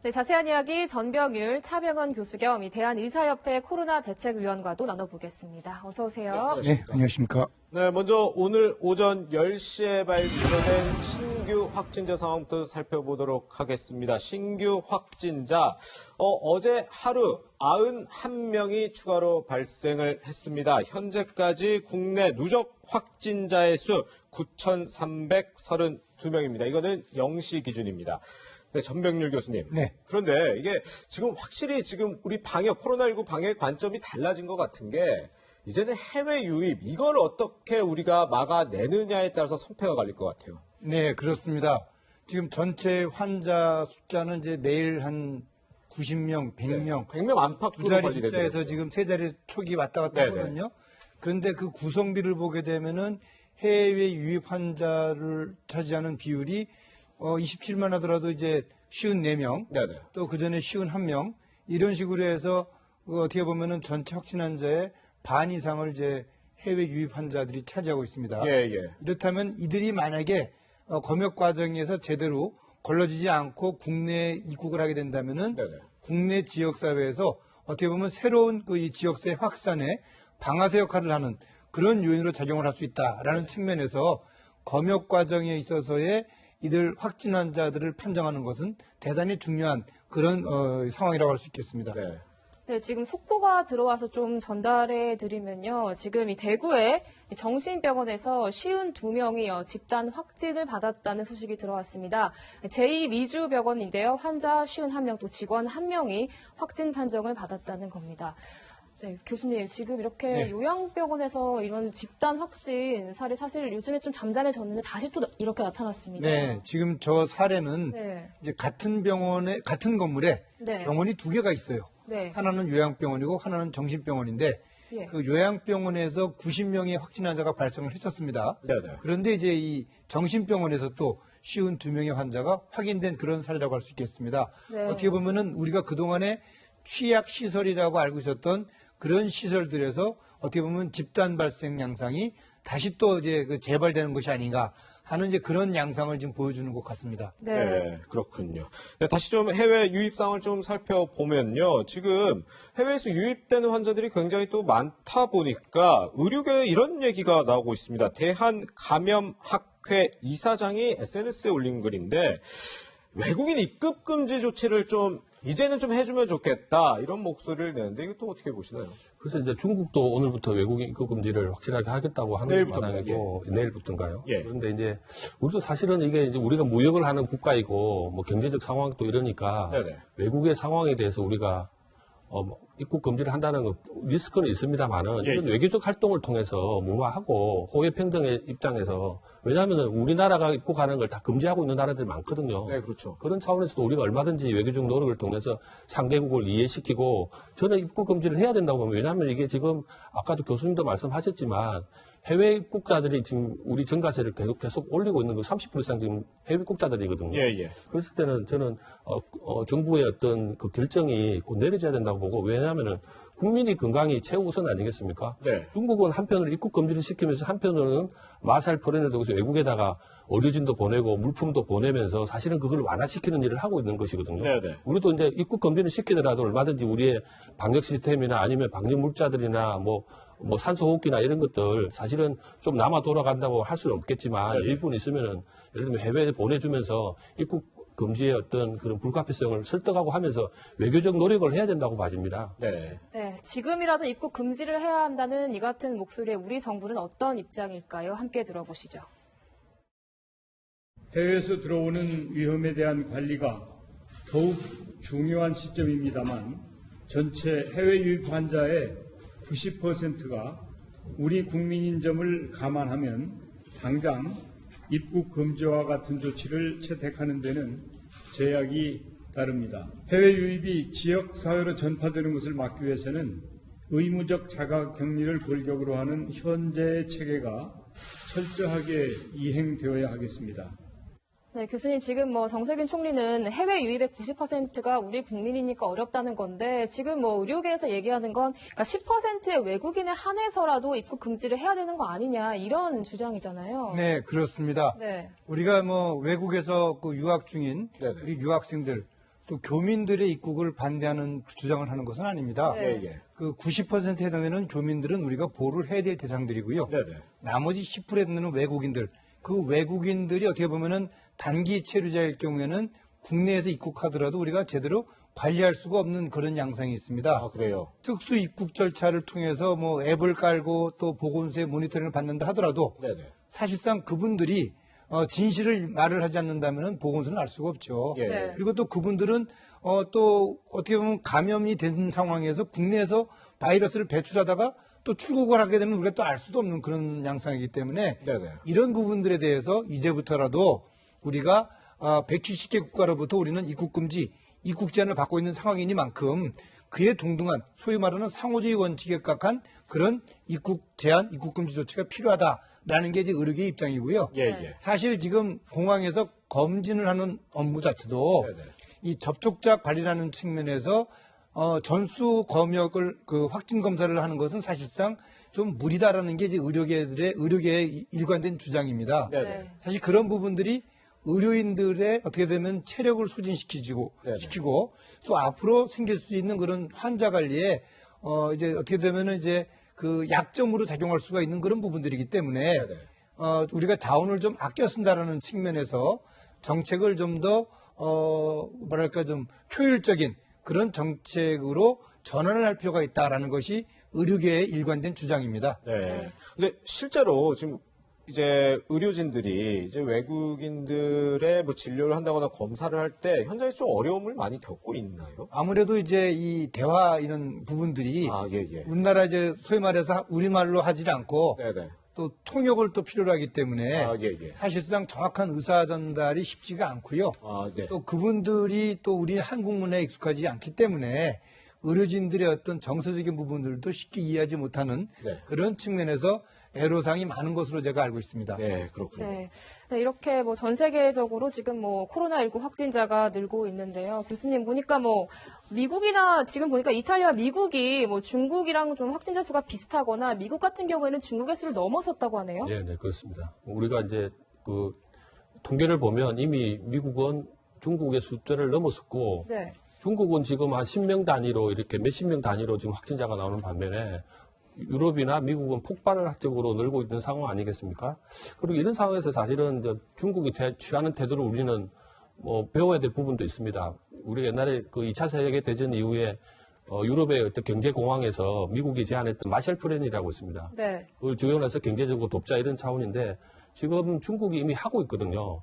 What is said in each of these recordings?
네, 자세한 이야기 전병율 차병원 교수 겸 대한의사협회 코로나 대책위원과도 나눠보겠습니다. 어서 오세요. 네, 안녕하십니까. 네, 먼저 오늘 오전 10시에 발표된 신규 확진자 상황부터 살펴보도록 하겠습니다. 신규 확진자, 어제 하루 91명이 추가로 발생을 했습니다. 현재까지 국내 누적 확진자의 수 9,332명입니다. 이거는 0시 기준입니다. 네, 전병률 교수님. 네. 그런데 이게 지금 확실히 우리 코로나19 방역 관점이 달라진 것 같은 게 이제는 해외 유입, 이걸 어떻게 우리가 막아내느냐에 따라서 성패가 갈릴 것 같아요. 네, 그렇습니다. 지금 전체 환자 숫자는 이제 매일 한 90명, 100명. 100명 안팎으로 두 자리 관리되더라고요. 숫자에서 지금 세 자리 촉이 왔다 갔다 네네. 하거든요. 그런데 그 구성비를 보게 되면은 해외 유입 환자를 차지하는 비율이 27만 하더라도 이제 54명, 네네. 또 그 전에 51명, 이런 식으로 해서 어떻게 보면은 전체 확진 환자의 반 이상을 이제 해외 유입 환자들이 차지하고 있습니다. 예, 예. 이렇다면 이들이 만약에 검역 과정에서 제대로 걸러지지 않고 국내에 입국을 하게 된다면은 네네. 국내 지역 사회에서 어떻게 보면 새로운 이 지역사회 확산에 방아쇠 역할을 하는 그런 요인으로 작용을 할 수 있다라는 측면에서 검역 과정에 있어서의 이들 확진 환자들을 판정하는 것은 대단히 중요한 그런 상황이라고 할 수 있겠습니다. 네. 네, 지금 속보가 들어와서 좀 전달해 드리면요. 지금 이 대구의 정신병원에서 52명이 집단 확진을 받았다는 소식이 들어왔습니다. 제2미주병원인데요. 환자 51명, 또 직원 1명이 확진 판정을 받았다는 겁니다. 네, 교수님, 지금 이렇게 네. 요양병원에서 이런 집단 확진 사례 사실 요즘에 좀 잠잠해졌는데 다시 또 이렇게 나타났습니다. 네, 지금 저 사례는 네. 이제 같은 건물에 네. 병원이 두 개가 있어요. 네. 하나는 요양병원이고 하나는 정신병원인데 예. 그 요양병원에서 90명의 확진 환자가 발생을 했었습니다. 네네. 그런데 이제 이 정신병원에서 또 52명의 환자가 확인된 그런 사례라고 할 수 있겠습니다. 네. 어떻게 보면은 우리가 그동안에 취약 시설이라고 알고 있었던 그런 시설들에서 어떻게 보면 집단 발생 양상이 다시 또 이제 재발되는 것이 아닌가 하는 이제 그런 양상을 지금 보여주는 것 같습니다. 네. 네, 그렇군요. 네, 다시 좀 해외 유입상을 좀 살펴보면요. 지금 해외에서 유입되는 환자들이 굉장히 또 많다 보니까 의료계에 이런 얘기가 나오고 있습니다. 대한감염학회 이사장이 SNS에 올린 글인데 외국인 입국 금지 조치를 이제는 좀 해주면 좋겠다 이런 목소리를 내는데 이것도 어떻게 보시나요? 그래서 이제 중국도 오늘부터 외국인 입국 금지를 확실하게 하겠다고 하는 내일부터인가요? 마당이고 내일부터인가요? 예. 그런데 이제 우리도 사실은 이게 이제 우리가 무역을 하는 국가이고 뭐 경제적 상황도 이러니까 네네. 외국의 상황에 대해서 우리가 입국 금지를 한다는 거 리스크는 있습니다만은 예, 이건 예. 외교적 활동을 통해서 무마하고 호혜 평등의 입장에서 왜냐하면 우리나라가 입국하는 걸 다 금지하고 있는 나라들이 많거든요. 네, 그렇죠. 그런 차원에서도 우리가 얼마든지 외교적 노력을 통해서 상대국을 이해시키고 저는 입국 금지를 해야 된다고 봅니다. 왜냐하면 이게 지금 아까도 교수님도 말씀하셨지만 해외 입국자들이 지금 우리 증가세를 계속 올리고 있는 거 30% 이상 지금 해외 입국자들이거든요. 예, 예. 그랬을 때는 저는 정부의 어떤 그 결정이 곧 내려져야 된다고 보고 왜냐하면은 국민이 건강이 최우선 아니겠습니까? 네. 중국은 한편으로 입국 금지를 시키면서 한편으로는 마살 포렌을 해서 외국에다가 의료진도 보내고 물품도 보내면서 사실은 그걸 완화시키는 일을 하고 있는 것이거든요. 네네. 우리도 이제 입국 금지를 시키더라도 얼마든지 우리의 방역 시스템이나 아니면 방역 물자들이나 뭐 산소호흡기나 이런 것들 사실은 좀 남아 돌아간다고 할 수는 없겠지만 네네. 일본 있으면은 예를 들면 해외에 보내주면서 입국 금지의 어떤 그런 불가피성을 설득하고 하면서 외교적 노력을 해야 된다고 봐집니다. 네. 네, 지금이라도 입국 금지를 해야 한다는 이 같은 목소리에 우리 정부는 어떤 입장일까요? 함께 들어보시죠. 해외에서 들어오는 위험에 대한 관리가 더욱 중요한 시점입니다만 전체 해외 유입 환자의 90%가 우리 국민인 점을 감안하면 당장 입국 금지와 같은 조치를 채택하는 데는 제약이 따릅니다. 해외 유입이 지역 사회로 전파되는 것을 막기 위해서는 의무적 자가 격리를 골격으로 하는 현재의 체계가 철저하게 이행되어야 하겠습니다. 네, 교수님 지금 정세균 총리는 해외 유입의 90%가 우리 국민이니까 어렵다는 건데 지금 의료계에서 얘기하는 건 그러니까 10%의 외국인에 한해서라도 입국 금지를 해야 되는 거 아니냐 이런 주장이잖아요. 네, 그렇습니다. 네. 우리가 외국에서 유학 중인 네네. 우리 유학생들 또 교민들의 입국을 반대하는 주장을 하는 것은 아닙니다. 네. 예, 예. 그 90%에 해당되는 교민들은 우리가 보호를 해야 될 대상들이고요. 네네. 나머지 10%에 해당되는 외국인들, 그 외국인들이 어떻게 보면은 단기 체류자일 경우에는 국내에서 입국하더라도 우리가 제대로 관리할 수가 없는 그런 양상이 있습니다. 아, 그래요? 특수 입국 절차를 통해서 뭐 앱을 깔고 또 보건소의 모니터링을 받는다 하더라도 네네. 사실상 그분들이 진실을 말을 하지 않는다면 보건소는 알 수가 없죠. 예. 네. 그리고 또 그분들은 또 어떻게 보면 감염이 된 상황에서 국내에서 바이러스를 배출하다가 또 출국을 하게 되면 우리가 또 알 수도 없는 그런 양상이기 때문에 네네. 이런 부분들에 대해서 이제부터라도 우리가 170개 국가로부터 우리는 입국 금지, 입국 제한을 받고 있는 상황이니만큼 그에 동등한 소위 말하는 상호주의 원칙에 각한 그런 입국 제한, 입국 금지 조치가 필요하다라는 게 이제 의료계의 입장이고요. 예, 예. 사실 지금 공항에서 검진을 하는 업무 자체도 네네. 이 접촉자 관리라는 측면에서 전수 검역을 그 확진 검사를 하는 것은 사실상 좀 무리다라는 게 이제 의료계의 일관된 주장입니다. 네네. 사실 그런 부분들이 의료인들의 어떻게 되면 체력을 소진시키고 네네. 시키고 또 앞으로 생길 수 있는 그런 환자 관리에 이제 어떻게 되면은 이제 그 약점으로 작용할 수가 있는 그런 부분들이기 때문에 네네. 우리가 자원을 좀 아껴 쓴다라는 측면에서 정책을 좀 더 뭐랄까 좀 효율적인 그런 정책으로 전환을 할 필요가 있다라는 것이 의료계의 일관된 주장입니다. 네. 근데 실제로 지금 이제 의료진들이 이제 외국인들의 뭐 진료를 한다거나 검사를 할 때 현장에서 좀 어려움을 많이 겪고 있나요? 아무래도 이제 이 대화 이런 부분들이 아, 예, 예. 우리나라 이제 소위 말해서 우리말로 하지 않고 네네. 또 통역을 또 필요로 하기 때문에 아, 예, 예. 사실상 정확한 의사 전달이 쉽지가 않고요. 아, 네. 또 그분들이 또 우리 한국문화에 익숙하지 않기 때문에 의료진들의 어떤 정서적인 부분들도 쉽게 이해하지 못하는 네. 그런 측면에서 애로사항이 많은 것으로 제가 알고 있습니다. 네, 그렇군요. 네. 네, 이렇게 뭐 전 세계적으로 지금 뭐 코로나19 확진자가 늘고 있는데요. 교수님 보니까 뭐 미국이나 지금 보니까 이탈리아, 미국이 뭐 중국이랑 좀 확진자 수가 비슷하거나 미국 같은 경우에는 중국의 수를 넘어섰다고 하네요. 네, 네, 그렇습니다. 우리가 이제 그 통계를 보면 이미 미국은 중국의 숫자를 넘어섰고 네. 중국은 지금 한 10명 단위로 이렇게 몇십 명 단위로 지금 확진자가 나오는 반면에 유럽이나 미국은 폭발적으로 늘고 있는 상황 아니겠습니까? 그리고 이런 상황에서 사실은 이제 중국이 취하는 태도를 우리는 뭐 배워야 될 부분도 있습니다. 우리 옛날에 그 2차 세계대전 이후에 유럽의 어떤 경제공황에서 미국이 제안했던 마셜 플랜이라고 있습니다. 네. 그걸 지원해서 경제적으로 돕자 이런 차원인데 지금 중국이 이미 하고 있거든요.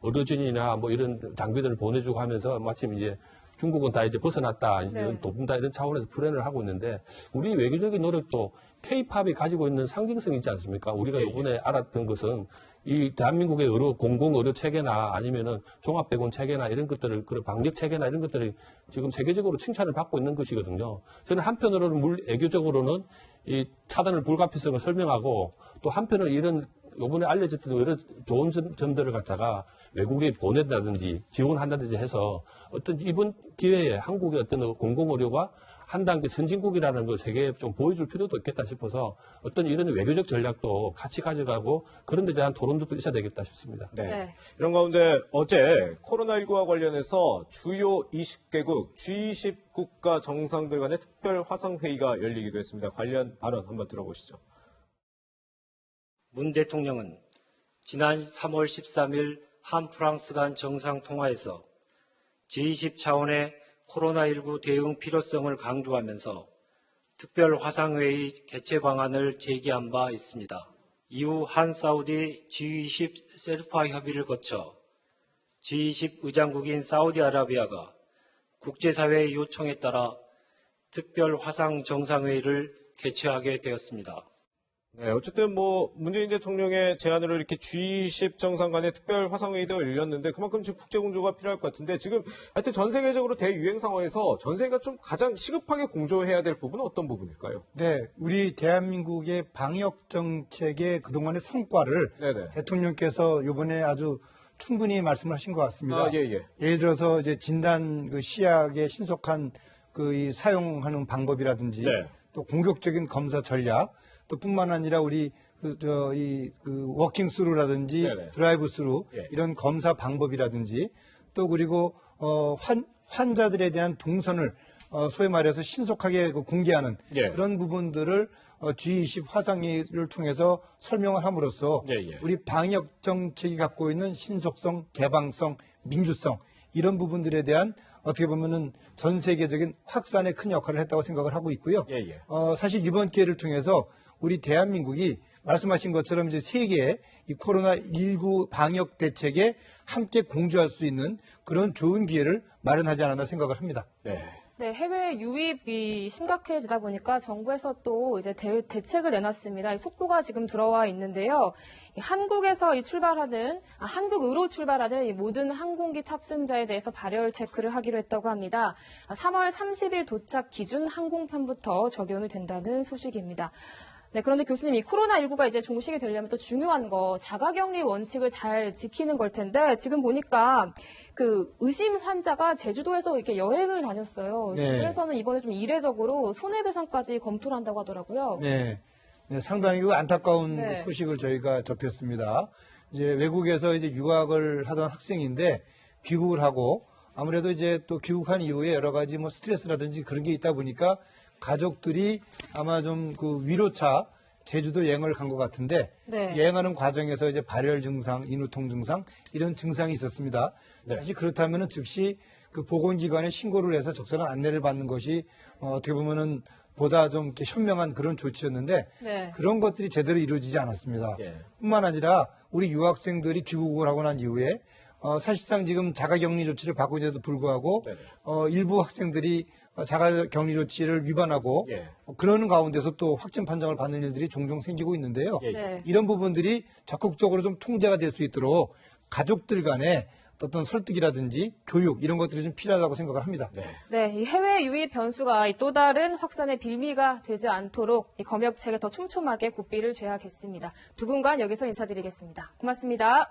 의료진이나 뭐 이런 장비들을 보내주고 하면서 마침 이제 중국은 다 이제 벗어났다, 이제 네. 돕는다 이런 차원에서 플랜을 하고 있는데 우리 외교적인 노력도 K-팝이 가지고 있는 상징성이 있지 않습니까? 우리가 이번에 알았던 것은 이 대한민국의 공공 의료 체계나 아니면은 종합병원 체계나 이런 것들을 그런 방역 체계나 이런 것들이 지금 세계적으로 칭찬을 받고 있는 것이거든요. 저는 한편으로는 애교적으로는 이 차단을 불가피성을 설명하고 또 한편으로는 이런 요번에 알려졌던 여러 좋은 점들을 갖다가 외국에 보낸다든지 지원한다든지 해서 어떤 이번 기회에 한국의 어떤 공공의료가 한 단계 선진국이라는 걸 세계에 좀 보여줄 필요도 있겠다 싶어서 어떤 이런 외교적 전략도 같이 가져가고 그런 데 대한 토론도 또 있어야 되겠다 싶습니다. 네. 네. 이런 가운데 어제 코로나19와 관련해서 주요 20개국 G20 국가 정상들 간의 특별 화상회의가 열리기도 했습니다. 관련 발언 한번 들어보시죠. 문 대통령은 지난 3월 13일 한프랑스 간 정상통화에서 G20 차원의 코로나19 대응 필요성을 강조하면서 특별 화상회의 개최 방안을 제기한 바 있습니다. 이후 한사우디 G20 셀파 협의를 거쳐 G20 의장국인 사우디아라비아가 국제사회의 요청에 따라 특별 화상 정상회의를 개최하게 되었습니다. 네, 어쨌든 뭐 문재인 대통령의 제안으로 이렇게 G20 정상 간의 특별 화상회의도 열렸는데 그만큼 지금 국제 공조가 필요할 것 같은데 지금 하여튼 전 세계적으로 대유행 상황에서 전 세계가 좀 가장 시급하게 공조해야 될 부분은 어떤 부분일까요? 네, 우리 대한민국의 방역 정책의 그동안의 성과를 네네. 대통령께서 이번에 아주 충분히 말씀을 하신 것 같습니다. 아, 예, 예. 예를 들어서 이제 진단 그 시약의 신속한 이 사용하는 방법이라든지 네. 또 공격적인 검사 전략 또 뿐만 아니라 우리 워킹 스루라든지 네네. 드라이브 스루 예. 이런 검사 방법이라든지 또 그리고 환자들에 대한 동선을 소위 말해서 신속하게 공개하는 예. 그런 부분들을 G20 화상회의를 통해서 설명을 함으로써 예, 예. 우리 방역 정책이 갖고 있는 신속성, 개방성, 민주성 이런 부분들에 대한 어떻게 보면은 전 세계적인 확산에 큰 역할을 했다고 생각을 하고 있고요. 예, 예. 사실 이번 기회를 통해서 우리 대한민국이 말씀하신 것처럼 이제 세계의 이 코로나19 방역 대책에 함께 공조할 수 있는 그런 좋은 기회를 마련하지 않았나 생각을 합니다. 네. 네, 해외 유입이 심각해지다 보니까 정부에서 또 이제 대책을 내놨습니다. 이 속보가 지금 들어와 있는데요. 한국에서 한국으로 출발하는 이 모든 항공기 탑승자에 대해서 발열 체크를 하기로 했다고 합니다. 3월 30일 도착 기준 항공편부터 적용이 된다는 소식입니다. 네, 그런데 교수님, 이 코로나19가 이제 종식이 되려면 또 중요한 거, 자가격리 원칙을 잘 지키는 걸 텐데, 지금 보니까 그 의심 환자가 제주도에서 이렇게 여행을 다녔어요. 네. 그래서는 이번에 좀 이례적으로 손해배상까지 검토를 한다고 하더라고요. 네. 네, 상당히 그 안타까운 네. 소식을 저희가 접했습니다. 이제 외국에서 이제 유학을 하던 학생인데 귀국을 하고 아무래도 이제 또 귀국한 이후에 여러 가지 뭐 스트레스라든지 그런 게 있다 보니까 가족들이 아마 좀 그 위로차 제주도 여행을 간 것 같은데 네. 여행하는 과정에서 이제 발열 증상, 인후통 증상 이런 증상이 있었습니다. 네. 사실 그렇다면은 즉시 그 보건기관에 신고를 해서 적절한 안내를 받는 것이 어떻게 보면은 보다 좀 이렇게 현명한 그런 조치였는데 네. 그런 것들이 제대로 이루어지지 않았습니다. 예. 뿐만 아니라 우리 유학생들이 귀국을 하고 난 이후에 사실상 지금 자가격리 조치를 받고 있는데도 불구하고 네네. 일부 학생들이 자가격리 조치를 위반하고 예. 그러는 가운데서 또 확진 판정을 받는 일들이 종종 생기고 있는데요. 예. 네. 이런 부분들이 적극적으로 좀 통제가 될 수 있도록 가족들 간에 어떤 설득이라든지 교육 이런 것들이 좀 필요하다고 생각을 합니다. 네. 네, 이 해외 유입 변수가 또 다른 확산의 빌미가 되지 않도록 이 검역책에 더 촘촘하게 고삐를 죄야겠습니다. 두 분간 여기서 인사드리겠습니다. 고맙습니다.